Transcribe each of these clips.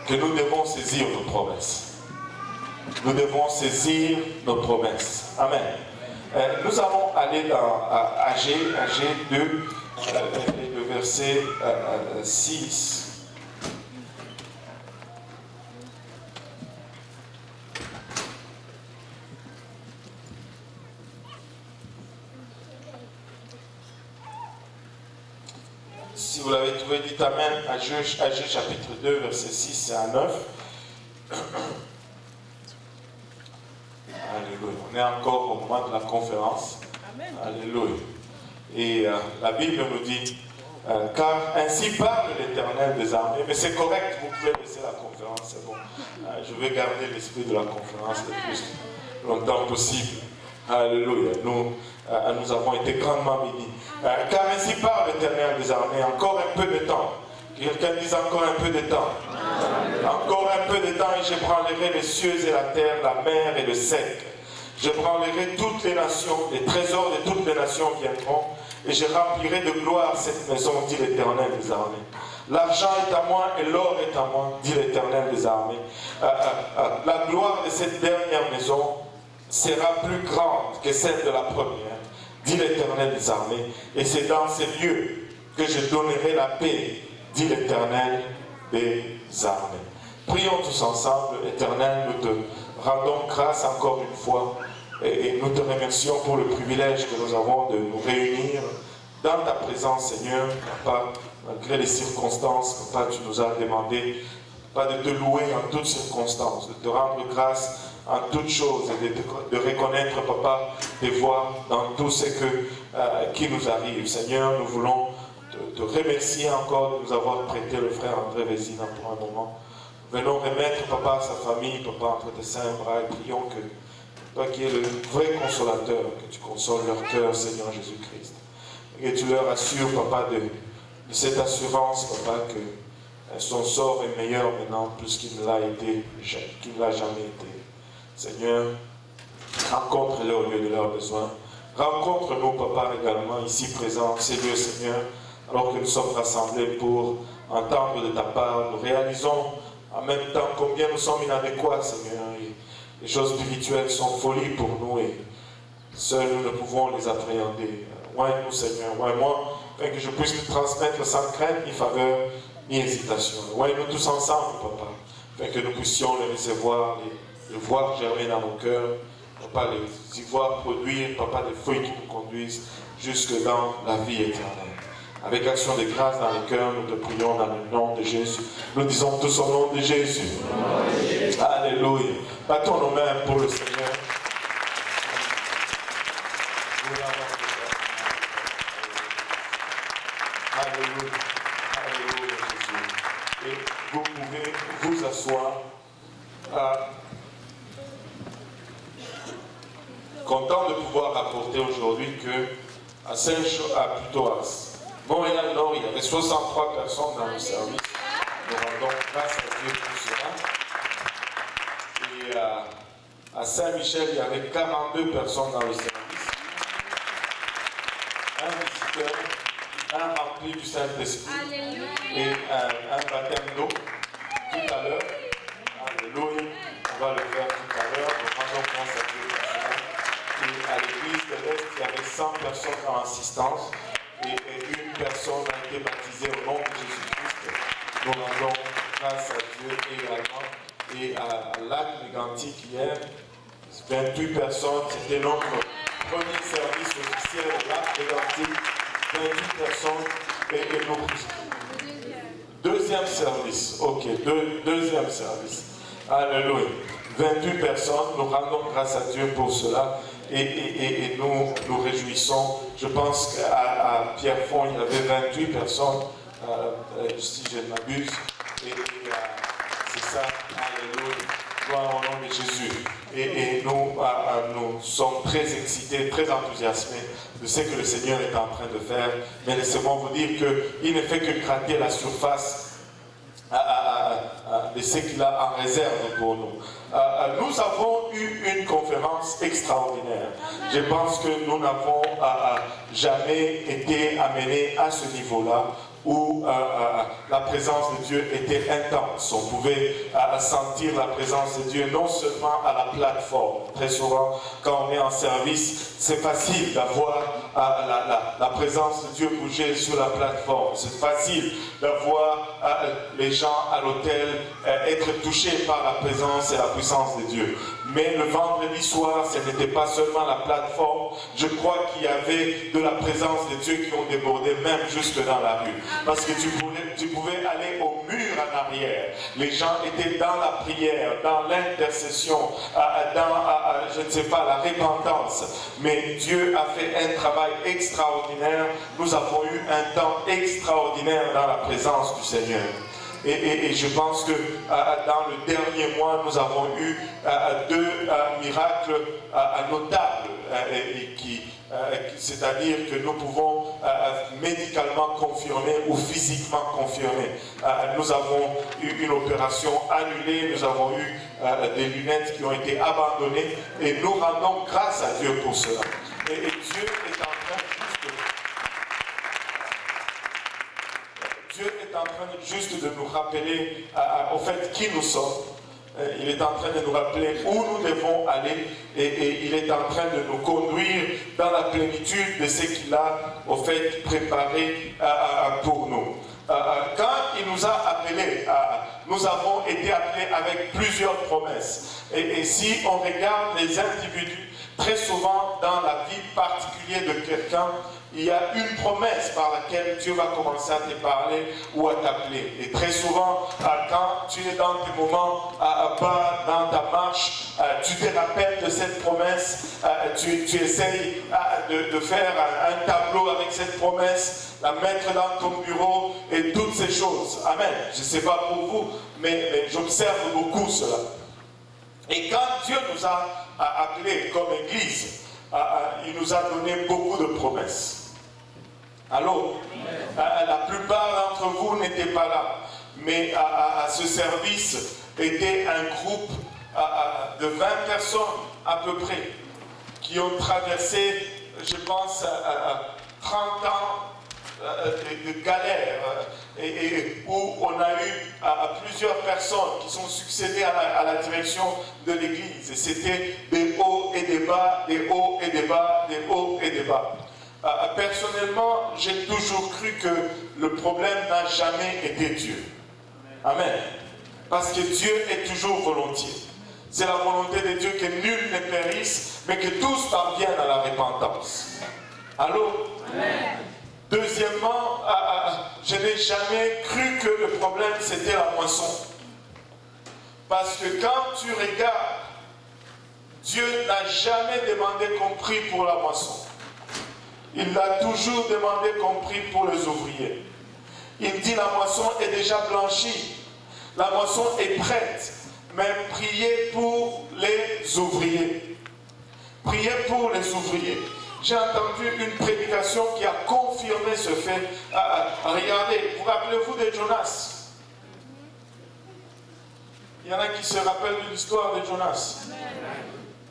que nous devons saisir nos promesses. Nous devons saisir nos promesses. Amen. Nous allons aller dans AG 2, le verset 6. Si vous l'avez trouvé, dites Amen. AG chapitre 2, verset 6 à 9. Alléluia. On est encore au moment de la conférence. Amen. Alléluia. Et la Bible nous dit, car ainsi parle l'Éternel des armées. Mais c'est correct, vous pouvez laisser la conférence, c'est bon. Je vais garder l'esprit de la conférence le plus longtemps possible. Alléluia. Nous avons été grandement bénis. Car ainsi parle l'Éternel des armées, encore un peu de temps. Quelqu'un dise encore un peu de temps. Encore un peu de temps et j'ébranlerai les cieux et la terre, la mer et le sec. J'ébranlerai toutes les nations, les trésors de toutes les nations viendront et je remplirai de gloire cette maison, dit l'Éternel des armées. L'argent est à moi et l'or est à moi, dit l'Éternel des armées. La gloire de cette dernière maison sera plus grande que celle de la première, dit l'Éternel des armées. Et c'est dans ces lieux que je donnerai la paix, dit l'Éternel des armées. Prions tous ensemble. Éternel, nous te rendons grâce encore une fois et nous te remercions pour le privilège que nous avons de nous réunir dans ta présence, Seigneur. Papa, malgré les circonstances, Papa, tu nous as demandé, Papa, de te louer en toutes circonstances, de te rendre grâce en toutes choses et de reconnaître, Papa, tes voies dans tout ce qui nous arrive. Seigneur, nous voulons te remercier encore de nous avoir prêté le frère André Vézina pour un moment. Venons remettre, Papa, sa famille, Papa, entre tes saints bras et prions que toi qui es le vrai consolateur, que tu consoles leur cœur, Seigneur Jésus-Christ. Et que tu leur assures, Papa, de cette assurance, Papa, que son sort est meilleur maintenant plus qu'il ne l'a jamais été. Seigneur, rencontre-les au lieu de leurs besoins. Rencontre-nous, Papa, également ici présents, ces lieux, Seigneur, alors que nous sommes rassemblés pour entendre de ta part. Nous réalisons en même temps combien nous sommes inadéquats, Seigneur. Et les choses spirituelles sont folie pour nous et seuls nous ne pouvons les appréhender. Oins-nous, Seigneur, oins-moi, afin que je puisse te transmettre sans crainte, ni faveur, ni hésitation. Oins-nous tous ensemble, Papa, afin que nous puissions les recevoir, les voir germer dans nos cœurs, Papa, les y voir produire, Papa, des fruits qui nous conduisent jusque dans la vie éternelle. Avec action de grâce dans le cœur, nous te prions dans le nom de Jésus. Nous disons tous au nom de Jésus. Alléluia. Battons nos mains pour le Seigneur. Alléluia. Alléluia, Jésus. Et vous pouvez vous asseoir. Content de pouvoir apporter aujourd'hui que à Montréal-Nord, il y avait 63 personnes dans le service. Nous rendons grâce à Dieu pour cela. Et à Saint-Michel, il y avait 42 personnes dans le service. Un visiteur, un rempli du Saint-Esprit et un baptême d'eau tout à l'heure. Alléluia. On va le faire tout à l'heure. Nous rendons grâce à Dieu pour cela. Et à l'église de l'Est, il y avait 100 personnes en assistance. Et une personne a été baptisée au nom de Jésus-Christ. Nous rendons grâce à Dieu également. Et à Lac Mégantic hier, 28 personnes, c'était notre premier service officiel au Lac Mégantic. 28 personnes et nous. Deuxième service, ok, deuxième service. Alléluia. 28 personnes, nous rendons grâce à Dieu pour cela. Et nous nous réjouissons. Je pense qu'à Pierrefonds, il y avait 28 personnes, si je ne m'abuse. Et c'est ça, alléluia, gloire au nom de Jésus. Et nous sommes très excités, très enthousiasmés de ce que le Seigneur est en train de faire. Mais laissez-moi vous dire qu'il ne fait que gratter la surface de ce qu'il a en réserve pour nous. Nous avons eu une conférence extraordinaire. Je pense que nous n'avons jamais été amenés à ce niveau-là où la présence de Dieu était intense. On pouvait sentir la présence de Dieu non seulement à la plateforme. Très souvent, quand on est en service, c'est facile d'avoir la présence de Dieu bouger sur la plateforme. C'est facile d'avoir les gens à l'autel être touchés par la présence et la puissance de Dieu. Mais le vendredi soir, ce n'était pas seulement la plateforme. Je crois qu'il y avait de la présence de Dieu qui ont débordé même jusque dans la rue. Parce que tu pouvais aller au mur en arrière. Les gens étaient dans la prière, dans l'intercession, dans, je ne sais pas, la repentance. Mais Dieu a fait un travail extraordinaire. Nous avons eu un temps extraordinaire dans la présence du Seigneur. Et je pense que dans le dernier mois, nous avons eu deux miracles notables, c'est-à-dire que nous pouvons médicalement confirmer ou physiquement confirmer. Nous avons eu une opération annulée, nous avons eu des lunettes qui ont été abandonnées et nous rendons grâce à Dieu pour cela. Et Dieu est en train juste de nous rappeler au fait qui nous sommes. Il est en train de nous rappeler où nous devons aller et il est en train de nous conduire dans la plénitude de ce qu'il a au fait préparé pour nous. Quand il nous a appelés, nous avons été appelés avec plusieurs promesses. Et si on regarde les individus, très souvent dans la vie particulière de quelqu'un, il y a une promesse par laquelle Dieu va commencer à te parler ou à t'appeler. Et très souvent, quand tu es dans tes moments bas dans ta marche, tu te rappelles de cette promesse, tu essayes de faire un tableau avec cette promesse, la mettre dans ton bureau et toutes ces choses. Amen. Je ne sais pas pour vous, mais j'observe beaucoup cela. Et quand Dieu nous a appelés comme Église, il nous a donné beaucoup de promesses. Allô? La plupart d'entre vous n'étaient pas là, mais à ce service était un groupe de 20 personnes à peu près qui ont traversé, je pense, 30 ans de galère et où on a eu plusieurs personnes qui sont succédées à la direction de l'église. Et c'était des hauts et des bas, des hauts et des bas, des hauts et des bas. Personnellement, j'ai toujours cru que le problème n'a jamais été Dieu. Amen. Parce que Dieu est toujours volontiers. C'est la volonté de Dieu que nul ne périsse, mais que tous parviennent à la repentance. Allô? Amen. Deuxièmement, je n'ai jamais cru que le problème c'était la moisson. Parce que quand tu regardes, Dieu n'a jamais demandé qu'on prie pour la moisson. Il a toujours demandé qu'on prie pour les ouvriers. Il dit la moisson est déjà blanchie. La moisson est prête. Mais priez pour les ouvriers. Priez pour les ouvriers. J'ai entendu une prédication qui a confirmé ce fait. Regardez, vous rappelez-vous de Jonas? Il y en a qui se rappellent de l'histoire de Jonas.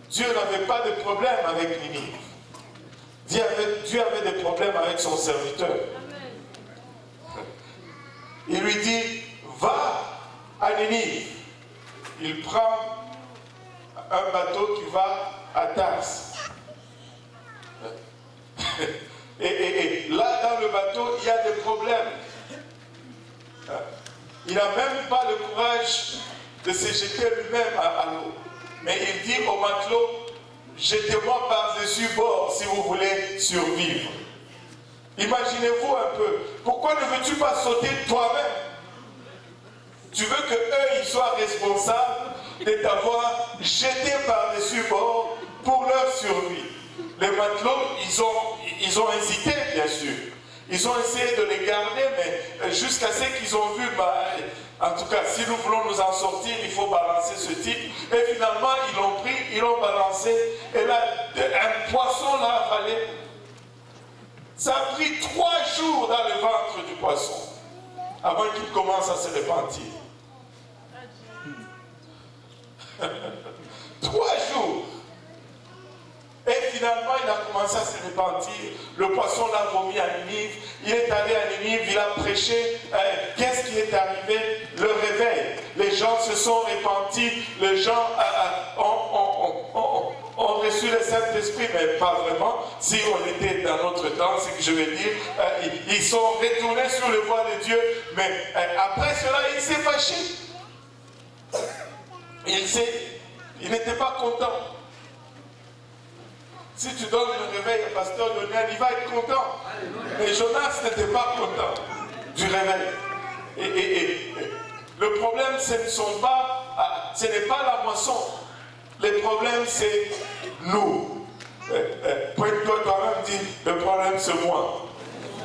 Dieu n'avait pas de problème avec Ninive. Dieu avait des problèmes avec son serviteur. Il lui dit, va à Ninive. Il prend un bateau qui va à Tars. Et là, dans le bateau, il y a des problèmes. Il n'a même pas le courage de se jeter lui-même à l'eau. Mais il dit au matelot, jetez-moi par-dessus bord si vous voulez survivre. Imaginez-vous un peu. Pourquoi ne veux-tu pas sauter toi-même? Tu veux qu'eux, ils soient responsables de t'avoir jeté par-dessus bord pour leur survie. Les matelots, ils ont hésité, bien sûr. Ils ont essayé de les garder, mais jusqu'à ce qu'ils ont vu, en tout cas, si nous voulons nous en sortir, il faut balancer ce type. Et finalement, ils l'ont pris, ils l'ont balancé. Et là, un poisson l'a avalé. Ça a pris 3 jours dans le ventre du poisson avant qu'il commence à se repentir. 3 jours. Et finalement, finalement, il a commencé à se repentir. Le poisson l'a vomi à Ninive. Il est allé à Ninive, il a prêché. Qu'est-ce qui est arrivé? Le réveil. Les gens se sont repentis. Les gens ont reçu le Saint-Esprit, mais pas vraiment. Si on était dans notre temps, c'est que je vais dire, ils sont retournés sur le voie de Dieu. Mais après cela, il s'est fâché. Il n'était pas content. Si tu donnes le réveil au pasteur Lionel, il va être content. Mais Jonas n'était pas content du réveil. Et le problème, ce n'est pas la moisson. Le problème, c'est nous. Pointe-toi toi-même, dis, le problème, c'est moi.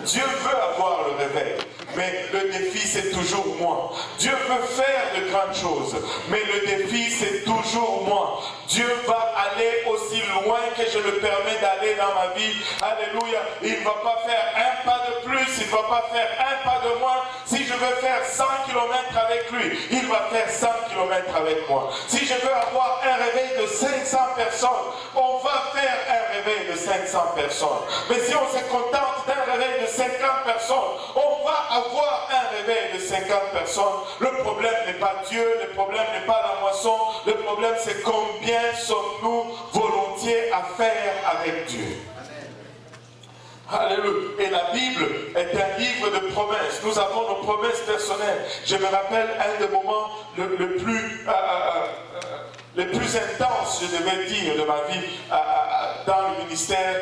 Dieu veut avoir le réveil, mais le défi c'est toujours moi. Dieu veut faire de grandes choses, mais le défi c'est toujours moi. Dieu va aller aussi loin que je le permets d'aller dans ma vie. Alléluia. Il ne va pas faire un pas de plus, il ne va pas faire un pas de moins. Si je veux faire 100 km avec lui, il va faire 100 km avec moi. Si je veux avoir un réveil de 500 personnes, on va faire un réveil de 500 personnes. Mais si on se contente d'un réveil de 50 personnes, on va avoir un réveil de 50 personnes. Le problème n'est pas Dieu, le problème n'est pas la moisson, le problème c'est combien sommes-nous volontiers à faire avec Dieu. Alléluia. Et la Bible est un livre de promesses. Nous avons nos promesses personnelles. Je me rappelle un des moments les plus intenses, je devais dire, de ma vie dans le ministère.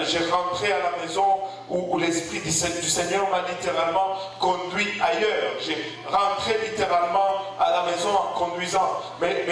J'ai rentré à la maison où l'Esprit du Seigneur m'a littéralement conduit ailleurs. J'ai rentré littéralement à la maison en conduisant. Mais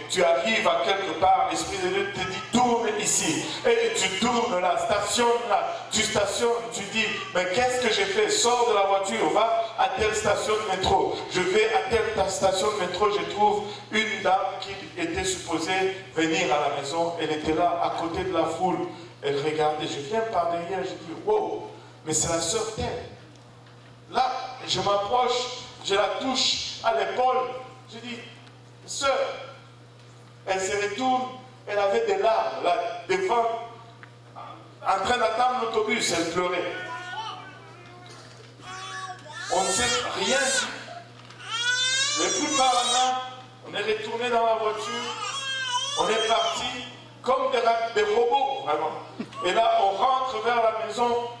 tu arrives à quelque part, l'Esprit de Dieu te dit tourne ici. Et tu tournes là, stationne là. Tu stationnes, tu dis, mais qu'est-ce que j'ai fait? Sors de la voiture, va à telle station de métro. Je vais à telle station de métro, je trouve une dame qui était supposée venir à la maison. Elle était là, à côté de la foule. Elle regardait, je viens par derrière, je dis, wow, mais c'est la sœur telle. Là, je m'approche, je la touche à l'épaule. Je dis, sœur, elle se retourne, elle avait des larmes là, devant, en train d'attendre l'autobus, elle pleurait. On ne sait rien. Mais plus par là, on est retourné dans la voiture, on est parti comme des robots, vraiment. Et là, on rentre vers la maison,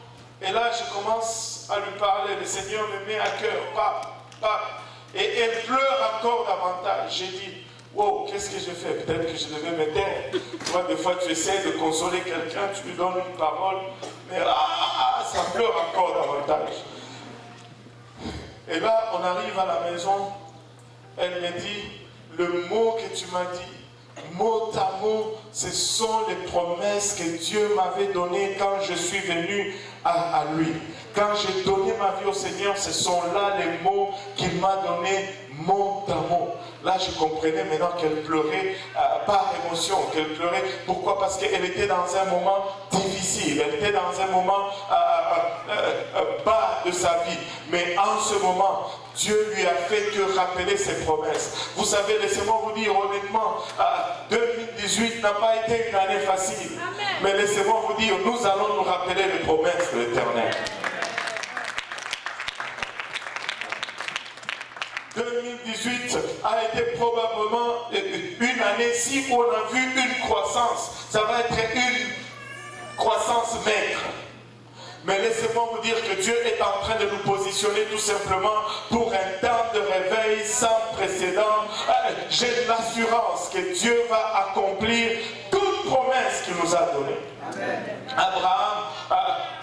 et là, je commence à lui parler. Le Seigneur me met à cœur, pas. Et elle pleure encore davantage. J'ai dit, wow, qu'est-ce que j'ai fait? Peut-être que je devais me taire. Toi, des fois, tu essaies de consoler quelqu'un, tu lui donnes une parole, mais ça pleure encore davantage. Et là, on arrive à la maison, elle me dit, le mot que tu m'as dit, mot à mot, ce sont les promesses que Dieu m'avait données quand je suis venu à lui. Quand j'ai donné ma vie au Seigneur, ce sont là les mots qu'il m'a donnés mot à mot. Là, je comprenais maintenant qu'elle pleurait par émotion, qu'elle pleurait. Pourquoi? Parce qu'elle était dans un moment difficile, elle était dans un moment bas de sa vie. Mais en ce moment, Dieu lui a fait que rappeler ses promesses. Vous savez, laissez-moi vous dire honnêtement, 2018 n'a pas été une année facile. Amen. Mais laissez-moi vous dire, nous allons nous rappeler les promesses de l'Éternel. 2018 a été probablement une année, si on a vu une croissance, ça va être une croissance maigre. Mais laissez-moi vous dire que Dieu est en train de nous positionner tout simplement pour un temps de réveil sans précédent. J'ai l'assurance que Dieu va accomplir toute promesse qu'il nous a donnée. Abraham,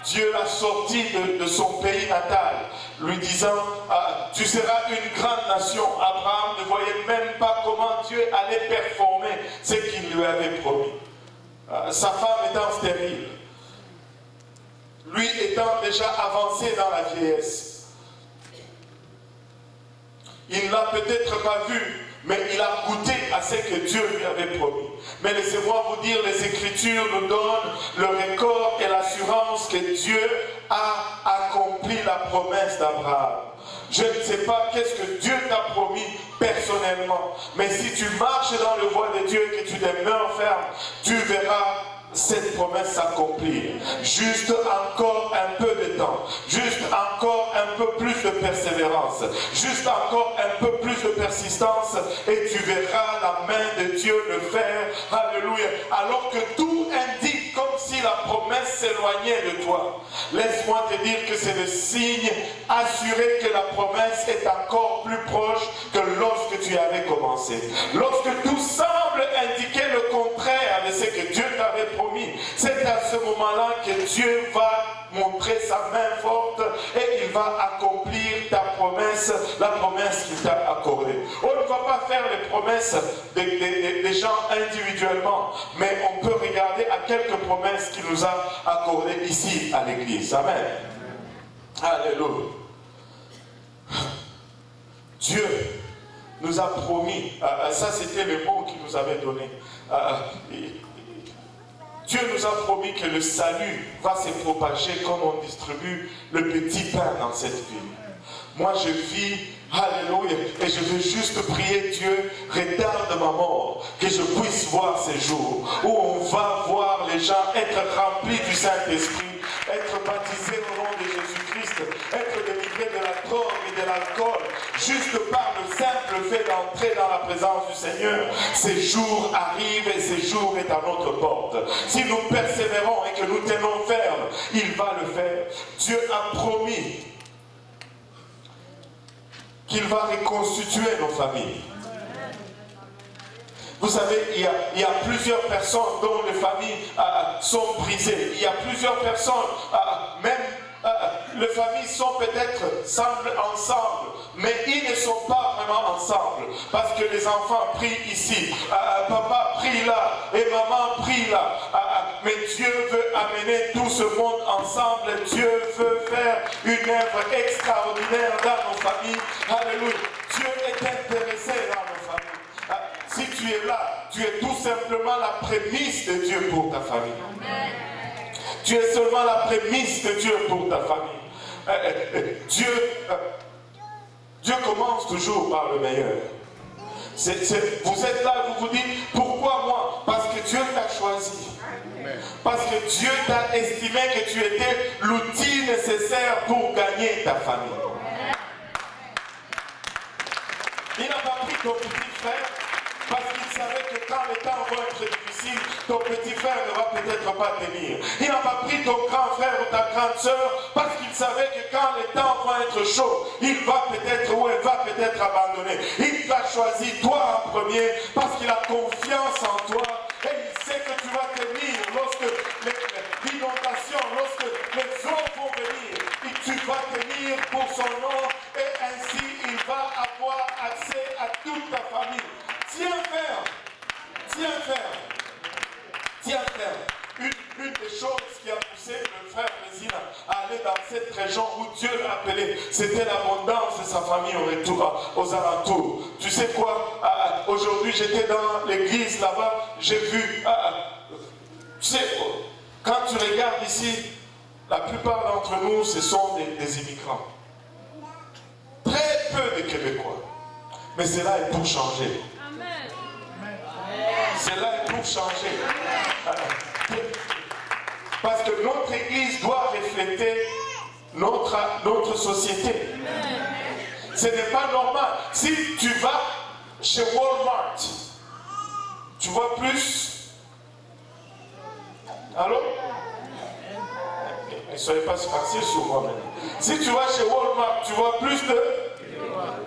Dieu l'a sorti de son pays natal, lui disant, tu seras une grande nation. Abraham ne voyait même pas comment Dieu allait performer ce qu'il lui avait promis. Sa femme étant stérile, lui étant déjà avancé dans la vieillesse. Il ne l'a peut-être pas vu, mais il a goûté à ce que Dieu lui avait promis. Mais laissez-moi vous dire, les Écritures nous donnent le record et l'assurance que Dieu a accompli la promesse d'Abraham. Je ne sais pas qu'est-ce que Dieu t'a promis personnellement, mais si tu marches dans le voie de Dieu et que tu demeures ferme, tu verras cette promesse s'accomplir. Juste encore un peu de temps. Juste encore un peu plus de persévérance. Juste encore un peu plus de persistance. Et tu verras la main de Dieu le faire. Alléluia. Alors que tout indique comme si la promesse s'éloignait de toi. Laisse-moi te dire que c'est le signe assuré que la promesse est encore plus proche que lorsque tu avais commencé. Lorsque tout semble indiquer le contraire de ce que Dieu t'avait promis, c'est à ce moment-là que Dieu va montrer sa main forte et il va accomplir ta promesse, la promesse qu'il t'a accordée. On ne va pas faire les promesses des gens individuellement, mais on peut regarder à quelques promesses qu'il nous a accordées ici à l'église. Amen. Alléluia. Dieu nous a promis, ça c'était le mot qu'il nous avait donné. Dieu nous a promis que le salut va se propager comme on distribue le petit pain dans cette ville. Moi je vis, alléluia, et je veux juste prier Dieu, retarde ma mort, que je puisse voir ces jours où on va voir les gens être remplis du Saint-Esprit, être baptisés au nom de Jésus-Christ, être délivrés de la drogue et de l'alcool, juste par le simple fait d'entrer dans la présence du Seigneur. Ces jours arrivent et ces jours est à notre porte. Si nous persévérons et que nous tenons ferme, il va le faire. Dieu a promis qu'il va reconstituer nos familles. Vous savez, il y a plusieurs personnes dont les familles sont brisées. Il y a plusieurs personnes, même les familles sont peut-être ensemble, mais ils ne sont pas vraiment ensemble. Parce que les enfants prient ici, papa prie là, et maman prie là. Mais Dieu veut amener tout ce monde ensemble. Dieu veut faire une œuvre extraordinaire dans nos familles. Alléluia. Dieu est intéressé dans nos familles. Si tu es là, tu es tout simplement la prémisse de Dieu pour ta famille. Amen. Tu es seulement la prémisse de Dieu pour ta famille. Dieu commence toujours par le meilleur. Vous êtes là, vous vous dites, pourquoi moi? Parce que Dieu t'a choisi. Parce que Dieu t'a estimé que tu étais l'outil nécessaire pour gagner ta famille. Il n'a pas pris ton petit frère parce qu'il savait que quand les temps vont être difficiles, ton petit frère ne va peut-être pas tenir. Il n'a pas pris ton grand frère ou ta grande soeur parce qu'il savait que quand les temps vont être chauds, il va peut-être ou elle va peut-être abandonner. Il t'a choisi toi en premier parce qu'il a confiance en toi et il sait que tu vas tenir lorsque l'inondation, lorsque les eaux vont venir. Et tu vas tenir pour son nom et ainsi il va avoir accès à toute ta famille. Tiens ferme, tiens ferme, tiens ferme. Une des choses qui a poussé le frère Brésil à aller dans cette région où Dieu l'a appelé, c'était l'abondance de sa famille aux alentours. Tu sais quoi, aujourd'hui j'étais dans l'église là-bas, j'ai vu, tu sais, quand tu regardes ici, la plupart d'entre nous, ce sont des immigrants. Très peu de Québécois. Mais cela est pour changer. Cela est pour changer. Parce que notre église doit refléter notre société. Ce n'est pas normal. Si tu vas chez Walmart, tu vois plus. Allô? Ne soyez pas partis sur moi maintenant. Si tu vas chez Walmart, tu vois plus de.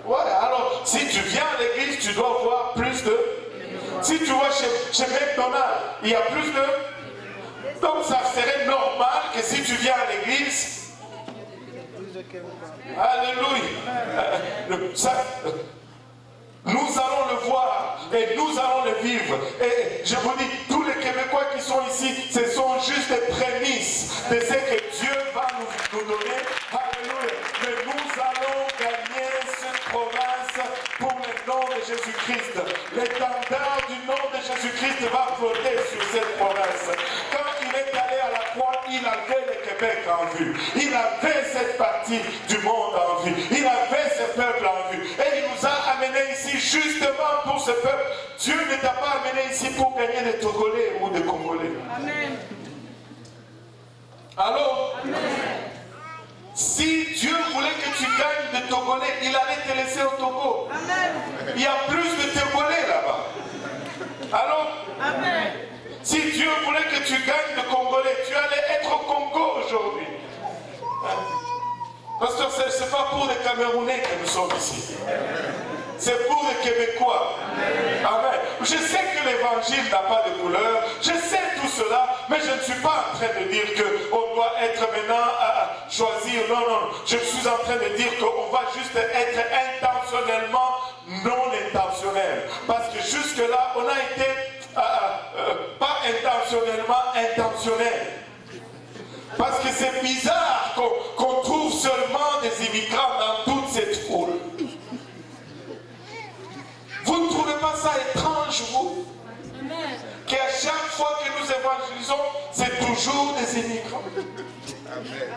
Ouais, alors si tu viens à l'église, tu dois voir plus de. Si tu vas chez McDonald's, il y a plus de. Donc ça serait normal que si tu viens à l'église. Alléluia. Nous allons le voir et nous allons le vivre. Et je vous dis, tous les Québécois qui sont ici, ce sont juste des prémices de ce que Dieu va nous donner. Alléluia. Mais nous allons gagner cette province pour le nom de Jésus-Christ. L'étendard du nom de Jésus-Christ va flotter sur cette province. Quand il est allé à la croix, il avait le Québec en vue. Il avait cette partie du monde en vue. Il avait ce peuple en vue. Et il nous a amenés ici justement pour ce peuple. Dieu ne t'a pas amené ici pour gagner des Togolais ou des Congolais. Amen. Allô? Amen. Si Dieu voulait que tu gagnes des Togolais, il allait te laisser au Togo. Amen. Il y a plus de Togolais là-bas. Allô? Amen. Si Dieu voulait que tu gagnes de Congolais, tu allais être au Congo aujourd'hui. Pasteur, ce n'est pas pour les Camerounais que nous sommes ici. C'est pour les Québécois. Amen. Je sais que l'évangile n'a pas de couleur. Je sais tout cela, mais je ne suis pas en train de dire qu'on doit être maintenant à choisir. Non, non. Je suis en train de dire qu'on va juste être intentionnellement non intentionnel. Parce que jusque-là, on a été pas intentionnellement intentionnel. Parce que c'est bizarre qu'on trouve seulement des immigrants dans toute cette foule. Vous ne trouvez pas ça étrange, vous? Qu'à chaque fois que nous évangélisons, c'est toujours des immigrants. Amen.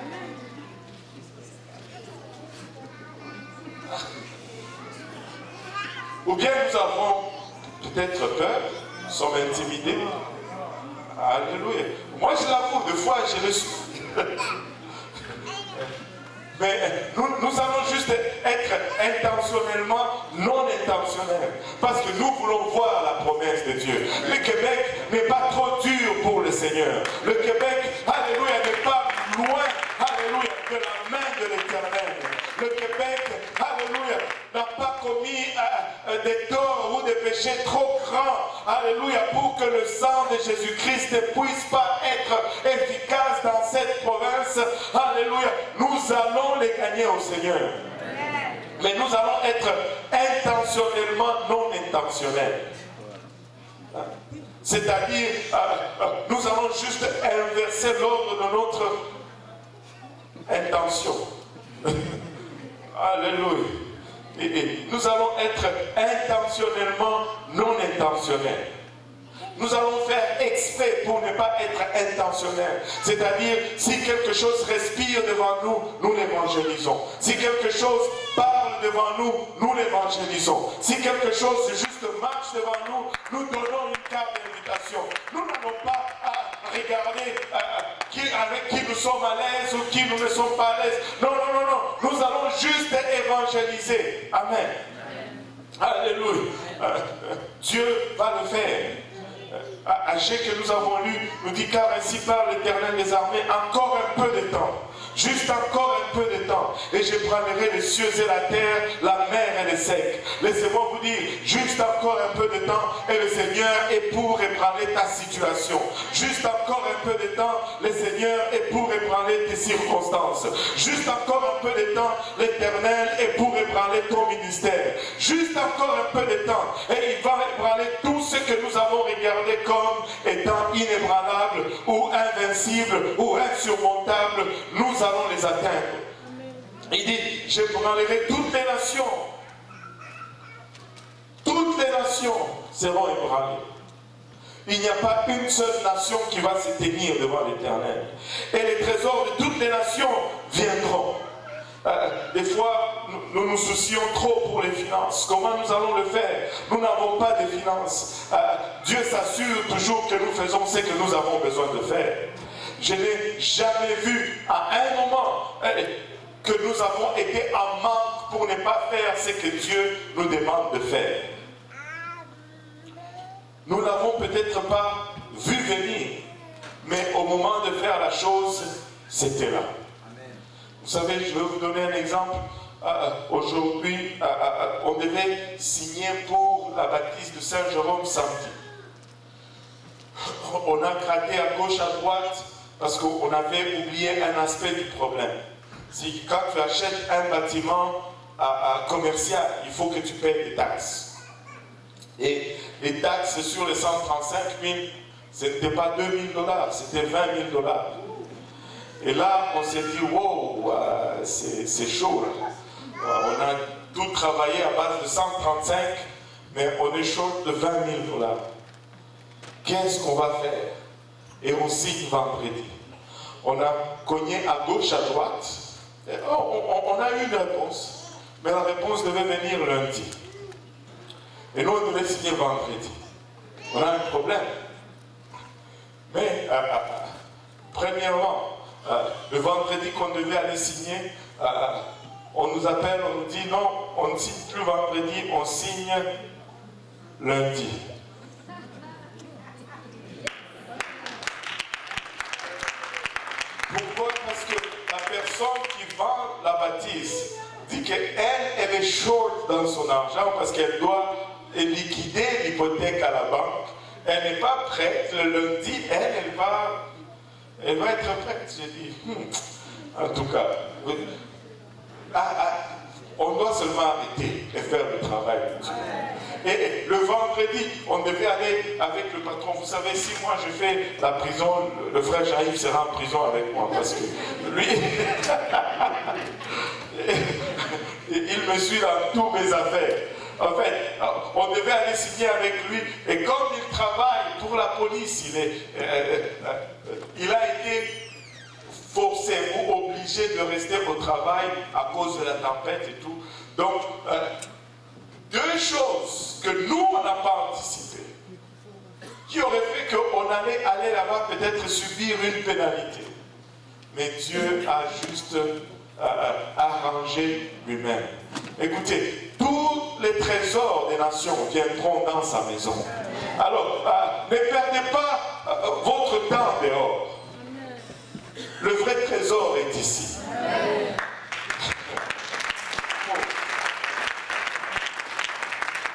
Ou bien nous avons peut-être peur, nous sommes intimidés. Alléluia. Moi je l'avoue, des fois je le suis. Mais nous allons juste être intentionnellement non intentionnels. Parce que nous voulons voir la promesse de Dieu. Le Québec n'est pas trop dur pour le Seigneur. Le Québec, alléluia, n'est pas loin, alléluia, de la main de l'Éternel. Le Québec, alléluia, n'a pas commis des torts ou des péchés trop grands, alléluia, pour que le sang de Jésus-Christ ne puisse pas être efficace dans cette province. Alléluia, nous allons les gagner au Seigneur. Mais nous allons être intentionnellement non intentionnels. C'est-à-dire, nous allons juste inverser l'ordre de notre intention. Alléluia. Et nous allons être intentionnellement non intentionnels. Nous allons faire exprès pour ne pas être intentionnels. C'est-à-dire, si quelque chose respire devant nous, nous l'évangélisons. Si quelque chose parle devant nous, nous l'évangélisons. Si quelque chose juste marche devant nous, nous donnons une carte d'invitation. Nous n'avons pas à regarder avec qui nous sommes à l'aise ou qui nous ne sommes pas à l'aise. Non, non, non, non. Nous allons juste évangéliser. Amen. Alléluia. Dieu va le faire. Agé que nous avons lu nous dit, car ainsi parle l'Éternel des armées, encore un peu de temps, juste encore un peu de temps, et je prendrai les cieux et la terre, la mer et les secs. Laissez-moi vous dire, juste encore un peu de temps, et le Seigneur est pour ébranler ta situation. Juste encore un peu de temps, le Seigneur est pour ébranler tes circonstances. Juste encore un peu de temps, l'Éternel est pour ébranler ton ministère. Juste encore un peu de temps, et il va ébranler tout ce que nous avons regardé comme étant inébranlable ou invincible ou insurmontable. Nous allons les atteindre. Il dit, je prendrai toutes les nations. Toutes les nations seront ébranlées. Il n'y a pas une seule nation qui va se tenir devant l'Éternel. Et les trésors de toutes les nations viendront. Des fois, nous nous soucions trop pour les finances. Comment nous allons le faire? Nous n'avons pas de finances. Dieu s'assure toujours que nous faisons ce que nous avons besoin de faire. Je n'ai jamais vu à un moment que nous avons été en manque pour ne pas faire ce que Dieu nous demande de faire. Nous n'avons peut-être pas vu venir, mais au moment de faire la chose, c'était là. Vous savez, je vais vous donner un exemple. Aujourd'hui, on devait signer pour la baptise de Saint-Jérôme samedi. On a gratté à gauche, à droite, parce qu'on avait oublié un aspect du problème. Si quand tu achètes un bâtiment commercial, il faut que tu payes des taxes. Et les taxes sur les 135 000, ce n'était pas 2 000 $, c'était 20 000 $. Et là, on s'est dit, wow, c'est chaud. Là. On a tout travaillé à base de 135, mais on est chaud de 20 000 $. Qu'est-ce qu'on va faire? Et on signe vendredi. On a cogné à gauche, à droite. Et on a eu une réponse. Mais la réponse devait venir lundi. Et nous, on devait signer vendredi. On a un problème. 2 000 $ Mais, premièrement, le vendredi qu'on devait aller signer, on nous appelle, on nous dit non, on ne signe plus vendredi, on signe lundi. Pourquoi? Parce que la personne qui vend la bâtisse dit qu'elle est short dans son argent parce qu'elle doit liquider l'hypothèque à la banque. Elle n'est pas prête. Le lundi, elle va être prête. J'ai dit, en tout cas, on doit seulement arrêter et faire le travail de Dieu. Et le vendredi, on devait aller avec le patron. Vous savez, si moi je fais la prison, le frère Jaïf sera en prison avec moi parce que lui, il me suit dans toutes mes affaires. En fait, on devait aller signer avec lui. Et comme il travaille pour la police, il a été forcé ou obligé de rester au travail à cause de la tempête et tout. Donc, deux choses que nous, on n'a pas anticipées, qui auraient fait qu'on allait aller là-bas peut-être subir une pénalité. Mais Dieu a juste arrangé lui-même. Écoutez, tous les trésors des nations viendront dans sa maison. Alors, ne perdez pas votre temps dehors. Le vrai trésor est ici.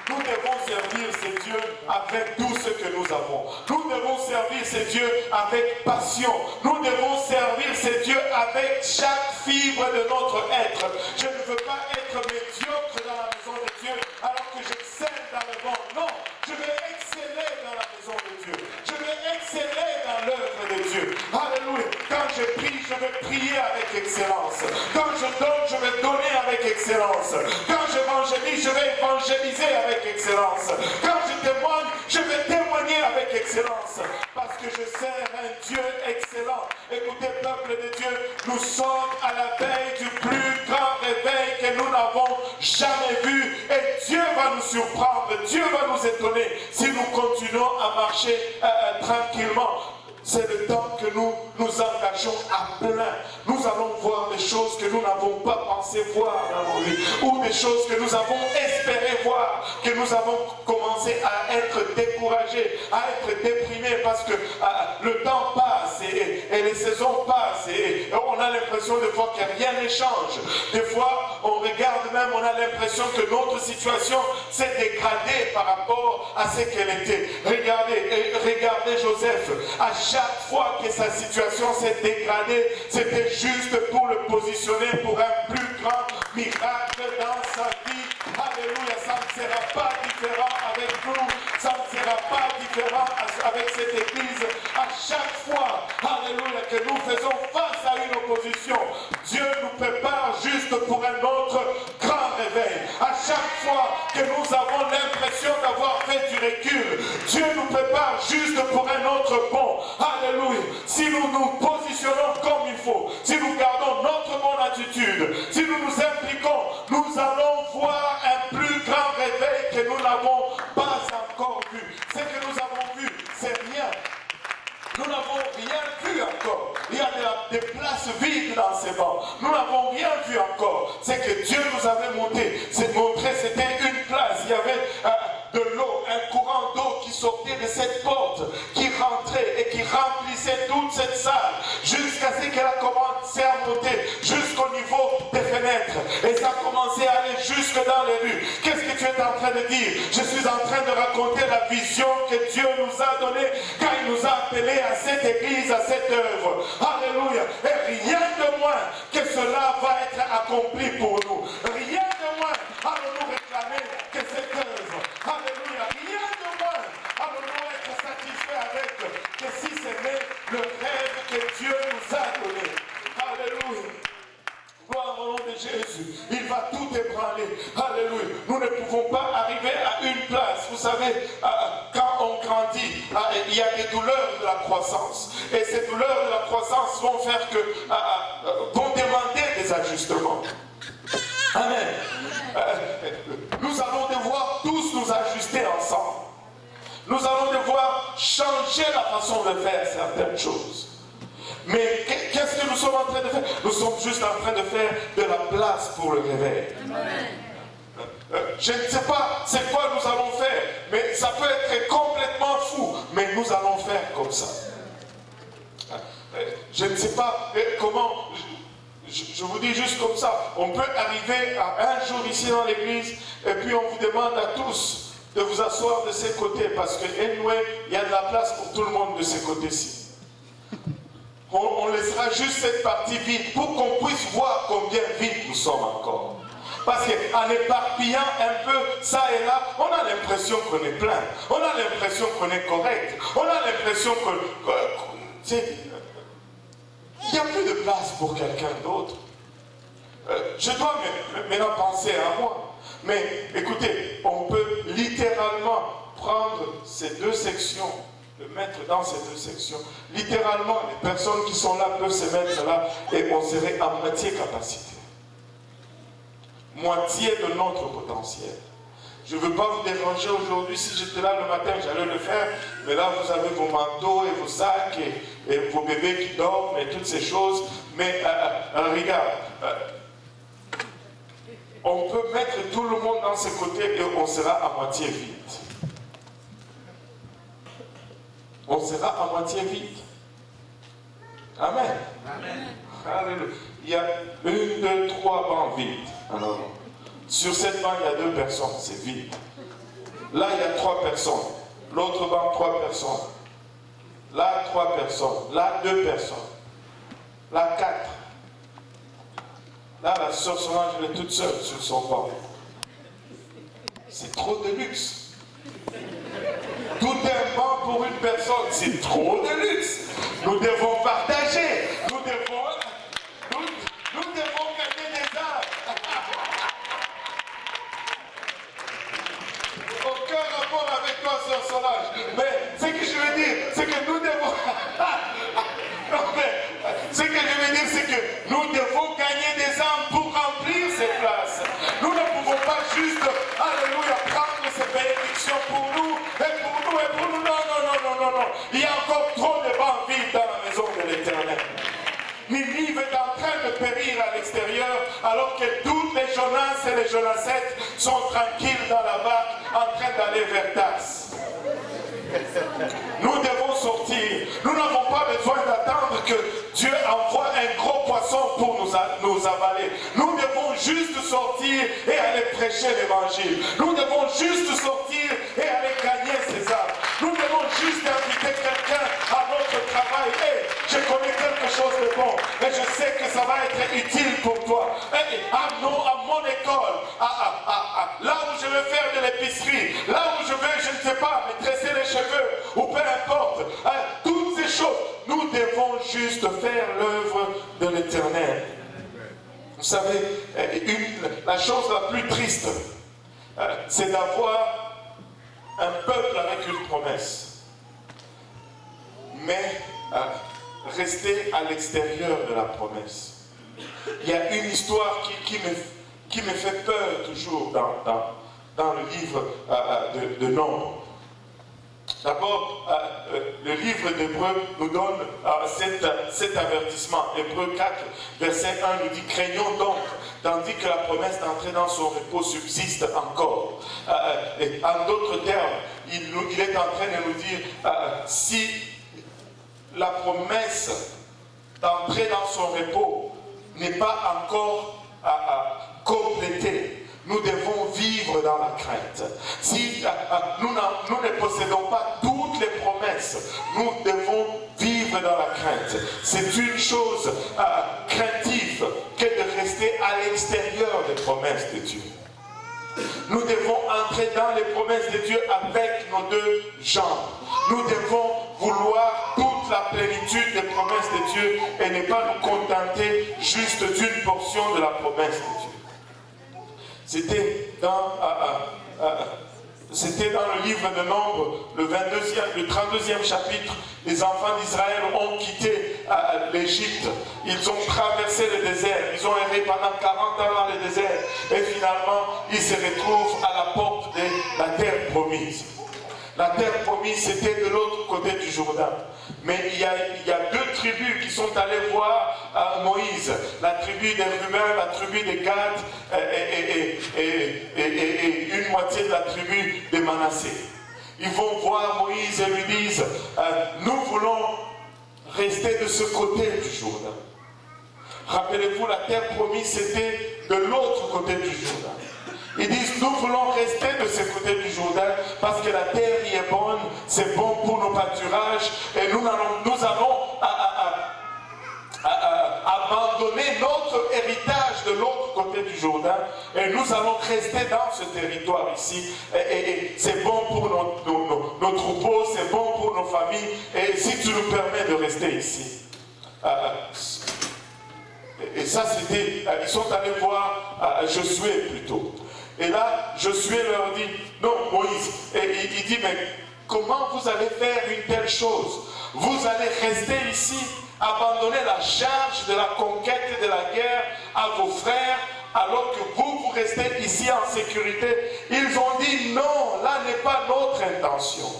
Nous devons servir ces dieux avec tout ce que nous avons. Nous devons servir ces dieux avec passion. Nous devons servir ces dieux avec chaque fibre de notre être. Je ne veux pas être médiocre dans la maison de Dieu alors que j'excelle dans le monde. Non, je vais exceller dans la maison de Dieu. Je vais exceller dans l'œuvre de Dieu. Alléluia. Quand je prie, je vais prier avec excellence. Quand je donne, je vais donner avec excellence. Quand j'évangélise, je vais évangéliser avec excellence. Quand je témoigne, je vais témoigner avec excellence. Parce que je sers un Dieu excellent. Écoutez, peuple de Dieu, nous sommes à la veille du plus grand réveil que nous n'avons jamais vu. Et Dieu va nous surprendre, Dieu va nous étonner si nous continuons à marcher tranquillement. C'est le temps que nous nous engageons à plein. Nous allons voir des choses que nous n'avons pas pensé voir dans nos vies, ou des choses que nous avons espéré voir, que nous avons commencé à être découragés, à être déprimés parce que le temps passe et les saisons passent et on a l'impression de voir que rien ne change. Des fois, on regarde même, on a l'impression que notre situation s'est dégradée par rapport à ce qu'elle était. Regardez Joseph. À chaque fois que sa situation s'est dégradée, c'était juste pour le positionner pour un plus grand miracle dans sa vie. Alléluia, ça ne sera pas différent avec nous, ça ne sera pas différent avec cette église. À chaque fois, alléluia, que nous faisons face à une opposition, Dieu nous prépare juste pour un autre grand réveil. À chaque fois que nous avons l'impression d'avoir fait du recul, Dieu nous prépare juste pour un autre bond. Alléluia. Si nous nous positionnons comme il faut, si nous gardons notre bonne attitude, si nous nous impliquons, nous allons voir un plus grand réveil que nous n'avons pas encore vu. Ce que nous avons vu, c'est rien. Nous n'avons rien vu encore. Il y a des places vides dans ces bancs. Nous n'avons rien vu encore. C'est que Dieu nous avait montré, c'était une place. Il y avait de l'eau, un courant d'eau qui sortait de cette porte, qui rentrait et qui remplissait toute cette salle, jusqu'à ce qu'elle a commencé à monter jusqu'au niveau des fenêtres. Et ça a commencé à aller jusque dans les rues. Qu'est-ce que tu es en train de dire? Je suis en train de raconter la vision que Dieu nous a donnée quand il nous a appelés à cette église, à cette œuvre. Alléluia. Et rien de moins que cela va être accompli pour nous. Rien de moins allons-nous réclamer que cette œuvre. Alléluia. Rien de moins allons-nous être satisfaits avec que si c'était le rêve que Dieu nous a donné. Alléluia. Gloire au nom de Jésus. Il va tout ébranler. Alléluia. Nous ne pouvons pas arriver à une place. Vous savez, quand on grandit, il y a des douleurs de la croissance. Et ces douleurs de la croissance vont faire que, vont demander des ajustements. Amen. Nous allons devoir tous nous ajuster ensemble. Nous allons devoir changer la façon de faire certaines choses. Mais qu'est-ce que nous sommes en train de faire? Nous sommes juste en train de faire de la place pour le réveil. Je ne sais pas c'est quoi nous allons faire, mais ça peut être complètement fou, mais nous allons faire comme ça. Je ne sais pas comment, je vous dis juste comme ça, on peut arriver à un jour ici dans l'église, et puis on vous demande à tous de vous asseoir de ces côtés, parce que anyway, il y a de la place pour tout le monde de ces côtés-ci. On laissera juste cette partie vide pour qu'on puisse voir combien vite nous sommes encore. Parce qu'en éparpillant un peu ça et là, on a l'impression qu'on est plein. On a l'impression qu'on est correct. On a l'impression qu'il n'y a plus de place pour quelqu'un d'autre. Je dois maintenant penser à moi. Mais écoutez, on peut littéralement prendre ces deux sections, le mettre dans ces deux sections. Littéralement, les personnes qui sont là peuvent se mettre là et on serait à moitié capacité. Moitié de notre potentiel. Je ne veux pas vous déranger aujourd'hui. Si j'étais là le matin, j'allais le faire. Mais là, vous avez vos manteaux et vos sacs et vos bébés qui dorment et toutes ces choses. Mais regarde, on peut mettre tout le monde dans ses côtés et on sera à moitié vide. On sera à moitié vide. Amen. Amen. Alléluia. Il y a 1, 2, 3 bancs vides. Alors, sur cette banc, il y a 2 personnes, c'est vide. Là, il y a 3 personnes. L'autre banc, 3 personnes. Là, 3 personnes. Là, 2 personnes. Là, 4. Là, la sœur Solange, elle est toute seule sur son banc. C'est trop de luxe. Tout un banc pour une personne, c'est trop de luxe. Nous devons partager. Nous devons gagner des âmes. Aucun rapport avec toi, sœur Solange. Mais ce que je veux dire, c'est que nous devons... non, mais ce que je veux dire, c'est que nous devons gagner des âmes pour remplir ces places. Nous ne pouvons pas juste, alléluia, prendre ces bénédictions pour nous, et pour nous, et pour nous. Non, non, non, non, non, non. Il y a encore trop de bancs vides dans la maison de l'Éternel. Ninive est en train de périr à l'extérieur, alors que toutes les Jonas et les Jonassettes sont tranquilles dans la barque, en train d'aller vers Tars. Nous devons sortir. Nous n'avons pas besoin d'attendre que Dieu envoie un gros poisson pour nous avaler. Nous devons juste sortir et aller prêcher l'évangile. Nous devons juste sortir et aller gagner ces âmes. Nous devons juste inviter quelqu'un à notre travail. Hey, je connais quelque chose de bon et je sais que ça va être utile pour toi. Hey, à mon école, là où je vais faire de l'épicerie, là où je vais, je ne sais pas, me tresser les cheveux ou peu importe, toutes ces choses, nous devons juste faire l'œuvre de l'Éternel. Vous savez, la chose la plus triste, c'est d'avoir un peuple avec une promesse, mais rester à l'extérieur de la promesse. Il y a une histoire qui me fait peur toujours dans le livre de Nombres. D'abord, le livre d'Hébreux nous donne cet avertissement. Hébreux 4, verset 1 nous dit « Craignons donc, tandis que la promesse d'entrer dans son repos subsiste encore. » En d'autres termes, il est en train de nous dire si la promesse d'entrer dans son repos n'est pas encore complétée, nous devons vivre dans la crainte. Si nous ne possédons pas toutes les promesses, nous devons vivre dans la crainte. C'est une chose craintive que de rester à l'extérieur des promesses de Dieu. Nous devons entrer dans les promesses de Dieu avec nos 2 jambes. Nous devons vouloir toute la plénitude des promesses de Dieu et ne pas nous contenter juste d'une portion de la promesse de Dieu. C'était dans le livre de Nombres, le 32e chapitre. Les enfants d'Israël ont quitté l'Égypte. Ils ont traversé le désert. Ils ont erré pendant 40 ans dans le désert. Et finalement, ils se retrouvent à la porte de la terre promise. La terre promise, c'était de l'autre côté du Jourdain. Mais il y a deux tribus qui sont allées voir Moïse. La tribu des Ruben, la tribu des Gad et une moitié de la tribu des Manassé. Ils vont voir Moïse et lui disent, nous voulons rester de ce côté du Jourdain. Rappelez-vous, la terre promise, c'était de l'autre côté du Jourdain. Ils disent, nous voulons rester de ce côté du Jourdain parce que la terre y est bonne, c'est bon pour nos pâturages et nous allons abandonner notre héritage de l'autre côté du Jourdain et nous allons rester dans ce territoire ici et c'est bon pour nos troupeaux, c'est bon pour nos familles et si tu nous permets de rester ici. Et ça c'était, ils sont allés voir Josué plutôt. Et là, Josué leur dit, non, Moïse, et il dit, mais comment vous allez faire une telle chose? Vous allez rester ici, abandonner la charge de la conquête et de la guerre à vos frères, alors que vous restez ici en sécurité. Ils ont dit, non, là n'est pas notre intention.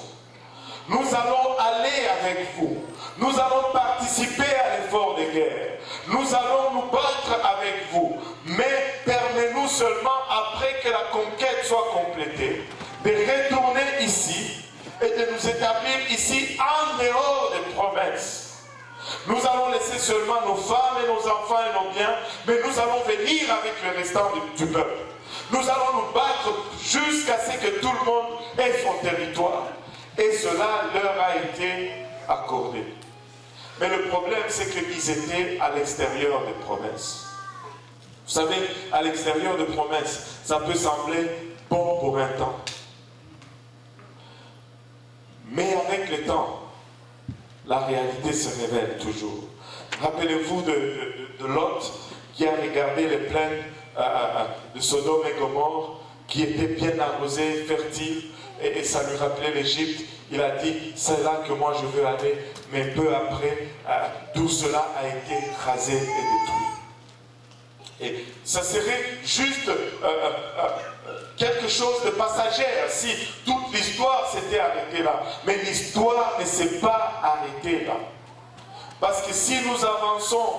Nous allons aller avec vous. Nous allons participer à l'effort de guerre. Nous allons nous battre avec vous. Mais permets-nous seulement, après que la conquête soit complétée, de retourner ici et de nous établir ici en dehors des promesses. Nous allons laisser seulement nos femmes et nos enfants et nos biens, mais nous allons venir avec le restant du peuple. Nous allons nous battre jusqu'à ce que tout le monde ait son territoire. Et cela leur a été accordé. Mais le problème, c'est qu'ils étaient à l'extérieur des promesses. Vous savez, à l'extérieur des promesses, ça peut sembler bon pour un temps. Mais avec le temps, la réalité se révèle toujours. Rappelez-vous de Lot qui a regardé les plaines de Sodome et Gomorrhe qui étaient bien arrosées, fertiles, et ça lui rappelait l'Égypte. Il a dit, c'est là que moi je veux aller, mais peu après, tout cela a été rasé et détruit. Et ça serait juste quelque chose de passager si toute l'histoire s'était arrêtée là. Mais l'histoire ne s'est pas arrêtée là. Parce que si nous avançons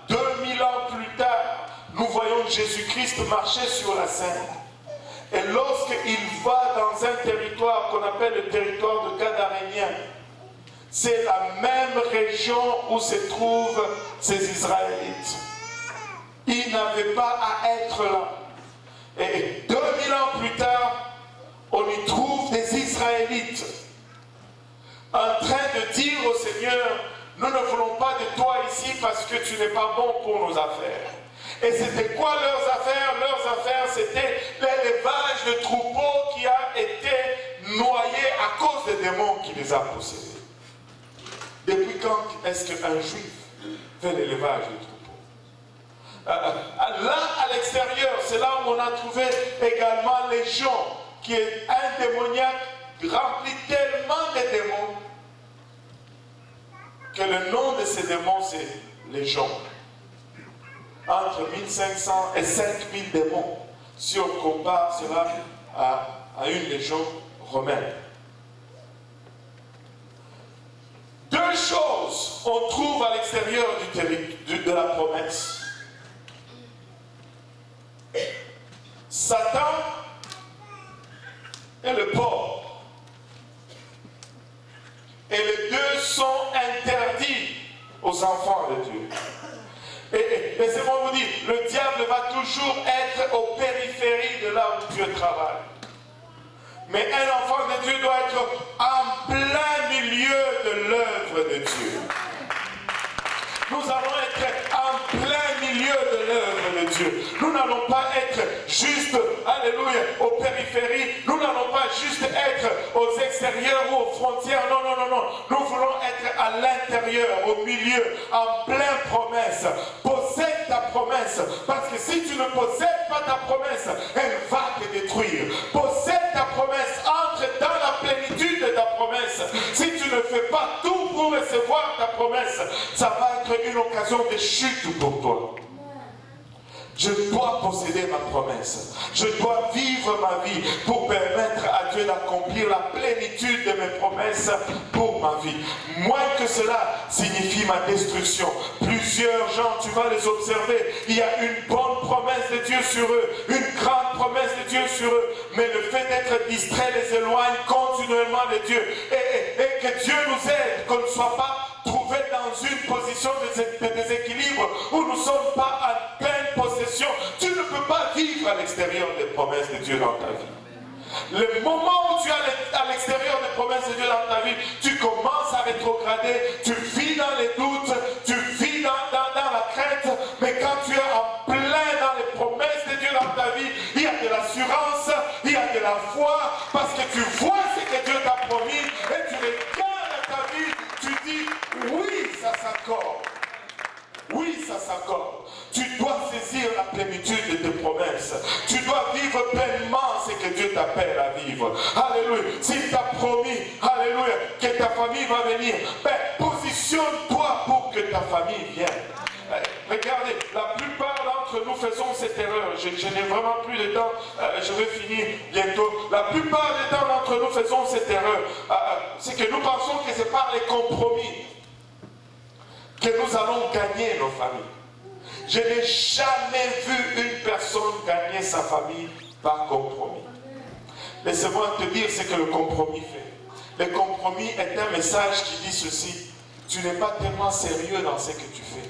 2000 ans plus tard, nous voyons Jésus-Christ marcher sur la scène. Et lorsqu'il va dans un territoire qu'on appelle le territoire de Gadarénien, c'est la même région où se trouvent ces Israélites. Ils n'avaient pas à être là. Et 2000 ans plus tard, on y trouve des Israélites en train de dire au Seigneur, nous ne voulons pas de toi ici parce que tu n'es pas bon pour nos affaires. Et c'était quoi leurs affaires? Leurs affaires, c'était l'élevage de troupeaux qui a été noyé à cause des démons qui les a possédés. Depuis quand est-ce qu'un juif fait l'élevage de troupeaux? Là, à l'extérieur, c'est là où on a trouvé également Légion, qui est un démoniaque rempli tellement de démons que le nom de ces démons, c'est Légion. Entre 1500 et 5000 démons, si on compare cela à une légion romaine. Deux choses on trouve à l'extérieur de la promesse. Satan et le porc. Et les deux sont interdits aux enfants de Dieu. Et laissez-moi vous dire, le diable va toujours être aux périphéries de là où Dieu travaille. Mais un enfant de Dieu doit être en plein milieu de l'œuvre de Dieu. Nous allons être en plein milieu de l'œuvre de Dieu. Nous n'allons pas être juste, alléluia, aux périphéries. Nous n'allons pas juste être aux extérieurs ou aux frontières. Non, non, non, non. Nous voulons être à l'intérieur, au milieu, en pleine promesse. Possède ta promesse. Parce que si tu ne possèdes pas ta promesse, elle va te détruire. Possède ta promesse. Entre dans la plénitude de ta promesse. Si tu ne fais pas tout pour recevoir ta promesse, ça va être une occasion de chute pour toi. Je dois posséder ma promesse. Je dois vivre ma vie pour permettre à Dieu d'accomplir la plénitude de mes promesses pour ma vie. Moins que cela signifie ma destruction. Plusieurs gens, tu vas les observer, il y a une bonne promesse de Dieu sur eux, une grande promesse de Dieu sur eux, mais le fait d'être distrait les éloigne continuellement de Dieu. Et que Dieu nous aide, qu'on ne soit pas trouvé dans une position de déséquilibre où nous ne sommes pas en pleine possession. Tu ne peux pas vivre à l'extérieur des promesses de Dieu dans ta vie. Le moment où tu es à l'extérieur des promesses de Dieu dans ta vie, tu commences à rétrograder, tu vis dans les doutes, tu vis dans la crainte, mais quand tu es en plein dans les promesses de Dieu dans ta vie, il y a de l'assurance, il y a de la foi, parce que tu vois ce que Dieu t'a promis et tu regardes à ta vie, tu dis, oui, ça s'accorde. Oui, ça s'accorde. Tu dois saisir la plénitude de tes promesses. Tu dois vivre pleinement ce que Dieu t'appelle à vivre. Alléluia. S'il t'a promis, alléluia, que ta famille va venir, ben, positionne-toi pour que ta famille vienne. Regardez, la plupart d'entre nous faisons cette erreur. Je n'ai vraiment plus de temps, je vais finir bientôt. La plupart des temps d'entre nous faisons cette erreur. C'est que nous pensons que c'est par les compromis que nous allons gagner nos familles. Je n'ai jamais vu une personne gagner sa famille par compromis. Laissez-moi te dire ce que le compromis fait. Le compromis est un message qui dit ceci: tu n'es pas tellement sérieux dans ce que tu fais.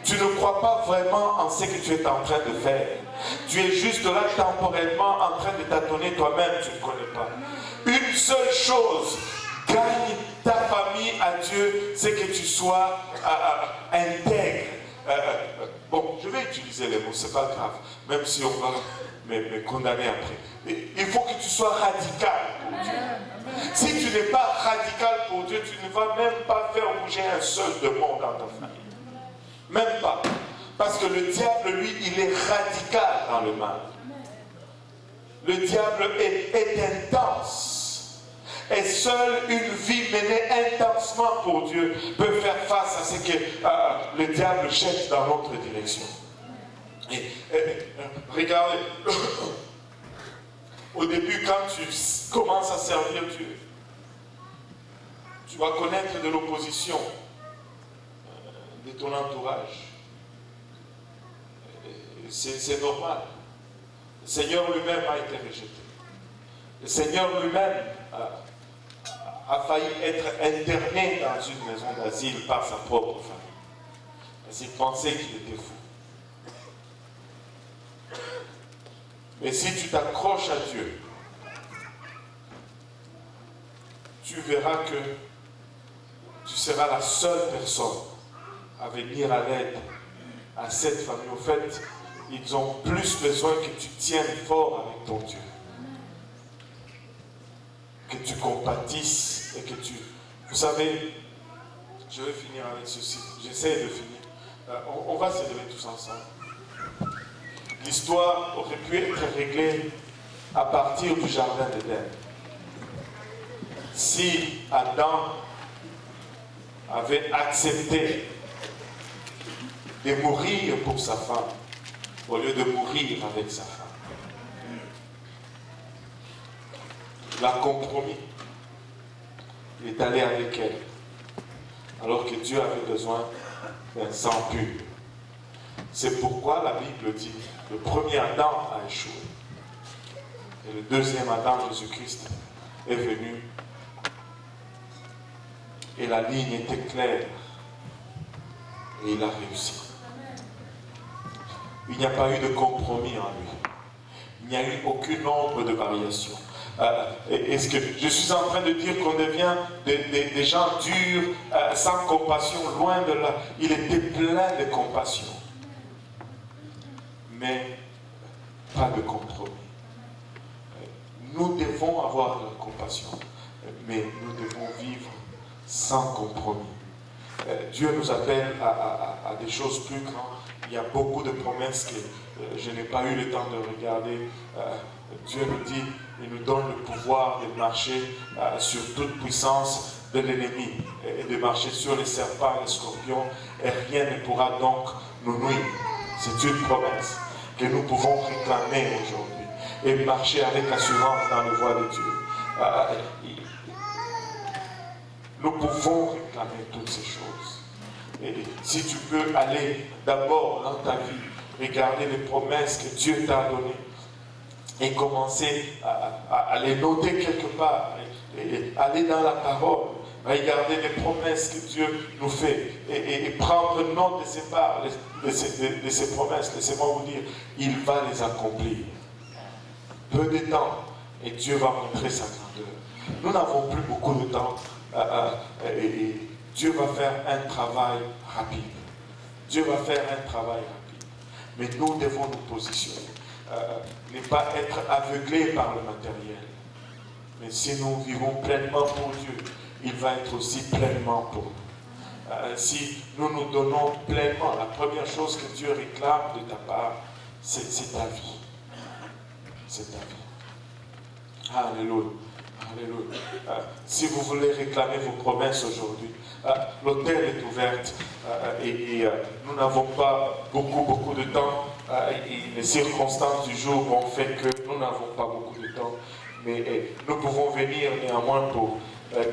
Tu ne crois pas vraiment en ce que tu es en train de faire. Tu es juste là temporairement en train de tâtonner toi-même, tu ne connais pas. Une seule chose gagne ta famille à Dieu, c'est que tu sois intègre. Bon, je vais utiliser les mots, c'est pas grave, même si on va me condamner après. Il faut que tu sois radical pour Dieu. Si tu n'es pas radical pour Dieu, tu ne vas même pas faire bouger un seul démon dans ta famille. Même pas. Parce que le diable, lui, il est radical dans le mal. Le diable est intense. Et seule une vie menée intensement pour Dieu peut faire face à ce que le diable jette dans notre direction. Regardez, au début, quand tu commences à servir Dieu, tu vas connaître de l'opposition de ton entourage. C'est normal. Le Seigneur lui-même a été rejeté. Le Seigneur lui-même a failli être interné dans une maison d'asile par sa propre famille. Parce qu'il pensait qu'il était fou. Mais si tu t'accroches à Dieu, tu verras que tu seras la seule personne à venir à l'aide à cette famille. Au fait, ils ont plus besoin que tu tiennes fort avec ton Dieu. Que tu compatisses et que tu... Vous savez, je vais finir avec ceci. J'essaie de finir. On va se lever tous ensemble. L'histoire aurait pu être réglée à partir du jardin d'Éden. Si Adam avait accepté de mourir pour sa femme, au lieu de mourir avec sa femme. Il a compromis. Il est allé avec elle, alors que Dieu avait besoin d'un sang pur. C'est pourquoi la Bible dit, le premier Adam a échoué. Et le deuxième Adam, Jésus-Christ, est venu. Et la ligne était claire. Et il a réussi. Il n'y a pas eu de compromis en lui. Il n'y a eu aucune nombre de variations. Est-ce que je suis en train de dire qu'on devient des gens durs, sans compassion? Loin de là. Il était plein de compassion. Mais pas de compromis. Nous devons avoir de la compassion, mais nous devons vivre sans compromis. Dieu nous appelle à des choses plus grandes. Il y a beaucoup de promesses que je n'ai pas eu le temps de regarder. Dieu nous dit, il nous donne le pouvoir de marcher sur toute puissance de l'ennemi et de marcher sur les serpents et les scorpions, et rien ne pourra donc nous nuire. C'est une promesse. que nous pouvons réclamer aujourd'hui et marcher avec assurance dans les voies de Dieu. Nous pouvons réclamer toutes ces choses. Et si tu peux aller d'abord dans ta vie, regarder les promesses que Dieu t'a données et commencer à les noter quelque part, et aller dans la parole, regarder les promesses que Dieu nous fait et prendre note de ces paroles, de ces promesses. Laissez-moi vous dire, il va les accomplir. Peu de temps et Dieu va montrer sa grandeur. Nous n'avons plus beaucoup de temps et Dieu va faire un travail rapide. Dieu va faire un travail rapide. Mais nous devons nous positionner. Ne pas être aveuglés par le matériel. Mais si nous vivons pleinement pour Dieu, il va être aussi pleinement pour nous. Si nous nous donnons pleinement, la première chose que Dieu réclame de ta part, c'est ta vie. C'est ta vie. Alléluia. Alléluia. Si vous voulez réclamer vos promesses aujourd'hui, l'autel est ouverte et nous n'avons pas beaucoup de temps. Et les circonstances du jour ont fait que nous n'avons pas beaucoup de temps. Mais nous pouvons venir néanmoins pour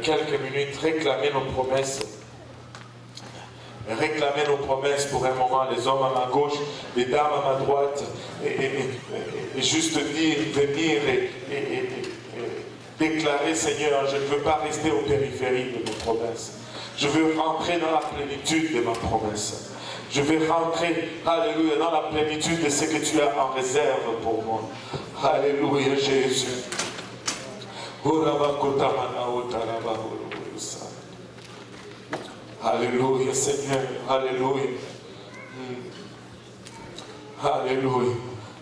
quelques minutes réclamer nos promesses. Réclamer nos promesses pour un moment, les hommes à ma gauche, les dames à ma droite, et juste dire, venir et déclarer, Seigneur, je ne veux pas rester aux périphéries de mes promesses. Je veux rentrer dans la plénitude de ma promesse. Je veux rentrer, alléluia, dans la plénitude de ce que tu as en réserve pour moi. Alléluia, Jésus. Alléluia, Seigneur. Alléluia. Alléluia.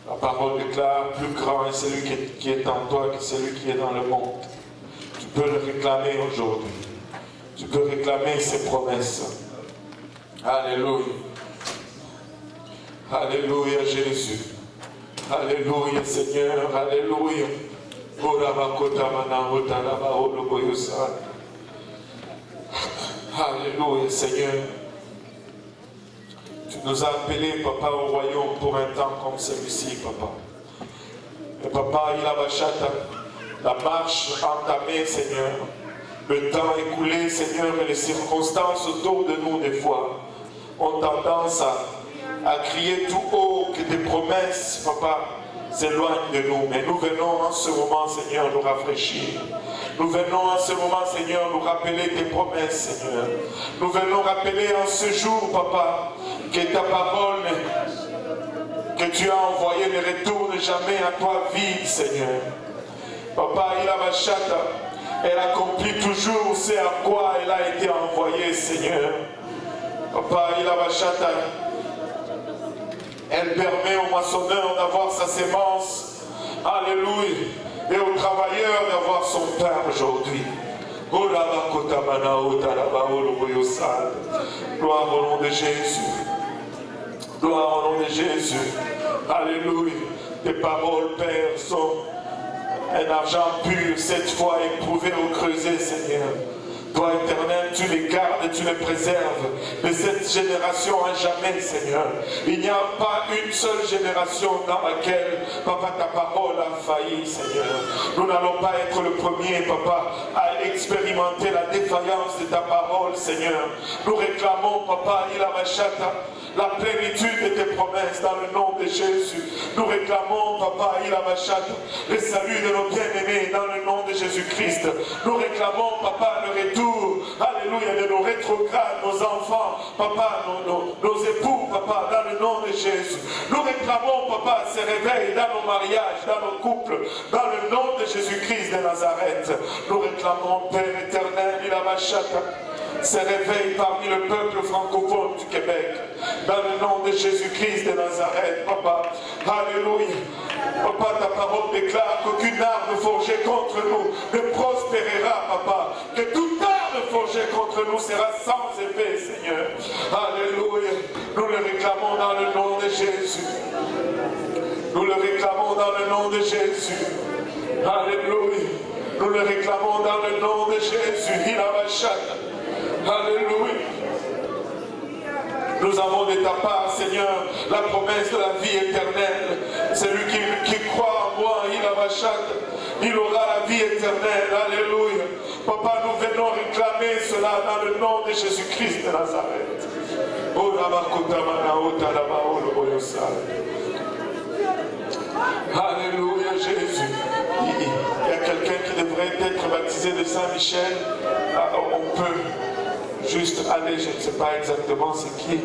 La parole déclare, plus grand est celui qui est en toi que celui qui est dans le monde. Tu peux le réclamer aujourd'hui. Tu peux réclamer ses promesses. Alléluia. Alléluia, Jésus. Alléluia, Seigneur. Alléluia. Alléluia, Seigneur. Tu nous as appelés, Papa, au royaume pour un temps comme celui-ci, Papa. Et Papa, il a bachata, la marche entamée, Seigneur. Le temps écoulé, Seigneur, et les circonstances autour de nous, des fois, ont tendance à crier tout haut que tes promesses, Papa, s'éloignent de nous. Mais nous venons en ce moment, Seigneur, nous rafraîchir. Nous venons en ce moment, Seigneur, nous rappeler tes promesses, Seigneur. Nous venons rappeler en ce jour, Papa, que ta parole que tu as envoyée ne retourne jamais à toi vide, Seigneur. Papa, il a bachata. Elle accomplit toujours ce à quoi elle a été envoyée, Seigneur. Papa, il a bachata. Elle permet au moissonneur d'avoir sa sémence. Alléluia. Et au travailleur d'avoir son pain aujourd'hui. Gloire au nom de Jésus. Gloire au nom de Jésus. Alléluia. Tes paroles, Père, sont un argent pur, cette fois éprouvé au creuset, Seigneur. Toi, Éternel, tu les gardes, tu les préserves de cette génération à jamais, Seigneur. Il n'y a pas une seule génération dans laquelle, Papa, ta parole a failli, Seigneur. Nous n'allons pas être le premier, Papa, à expérimenter la défaillance de ta parole, Seigneur. Nous réclamons, Papa, la plénitude de tes promesses dans le nom de Jésus. Nous réclamons, Papa, le salut de nos bien-aimés dans le nom de Jésus-Christ. Nous réclamons, Papa, le retour, alléluia, de nos rétrogrades, nos enfants, Papa, nos époux, Papa, dans le nom de Jésus. Nous réclamons, Papa, ces réveils dans nos mariages, dans nos couples, dans le nom de Jésus-Christ de Nazareth. Nous réclamons, Père éternel, ces réveils parmi le peuple francophone du Québec, dans le nom de Jésus-Christ de Nazareth, Papa. Alléluia. Papa, ta parole déclare qu'aucune arme forgée contre nous ne prospérera, Papa. Que toute arme forgée contre nous sera sans effet, Seigneur. Alléluia. Nous le réclamons dans le nom de Jésus. Nous le réclamons dans le nom de Jésus. Alléluia. Nous le réclamons dans le nom de Jésus. Il a Alléluia. Nous avons de ta part, Seigneur, la promesse de la vie éternelle. Celui qui croit en moi, il aura la vie éternelle. Alléluia. Papa, nous venons réclamer cela dans le nom de Jésus-Christ de Nazareth. Alléluia, Jésus. Il y a quelqu'un qui devrait être baptisé de Saint-Michel. On peut juste aller, je ne sais pas exactement c'est qui.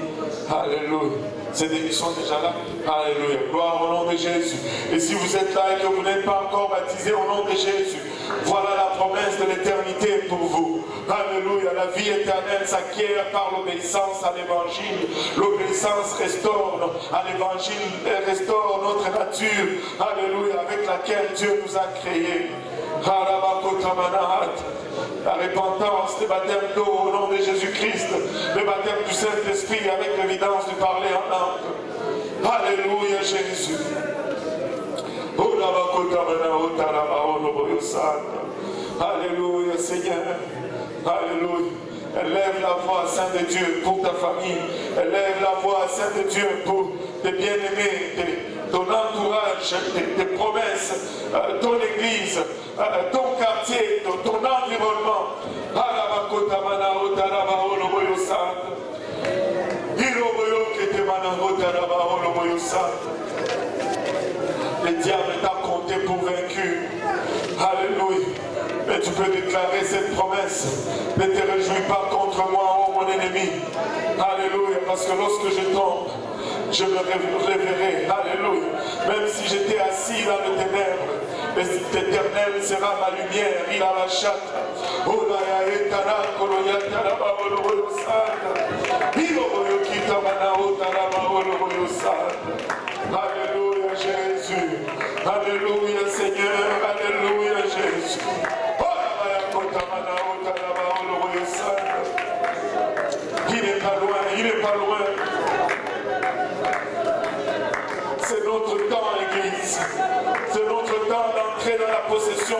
Alléluia. Ils sont déjà là. Alléluia. Gloire au nom de Jésus. Et si vous êtes là et que vous n'êtes pas encore baptisé au nom de Jésus, voilà la promesse de l'éternité pour vous. Alléluia. La vie éternelle s'acquiert par l'obéissance à l'évangile. L'obéissance restaure à l'évangile, restaure notre nature. Alléluia. Avec laquelle Dieu nous a créés. La repentance, le baptême d'eau au nom de Jésus-Christ, le baptême du Saint-Esprit avec l'évidence de parler en langue. Alléluia, Jésus. Alléluia, Seigneur. Alléluia. Élève la voix, Saint de Dieu, pour ta famille. Élève la voix, Saint de Dieu, pour tes bien-aimés, ton entourage, tes promesses, ton église, ton quartier, ton environnement. Le diable t'a compté pour vaincu. Alléluia. Mais tu peux déclarer cette promesse. Ne te réjouis pas contre moi, ô mon ennemi. Alléluia. Parce que lorsque je tombe, je me réveillerai. Alléluia. Même si j'étais assis dans le ténèbres, l'éternel sera ma lumière. Il a la chatte. Alléluia Jésus. Alléluia Seigneur. Alléluia Jésus.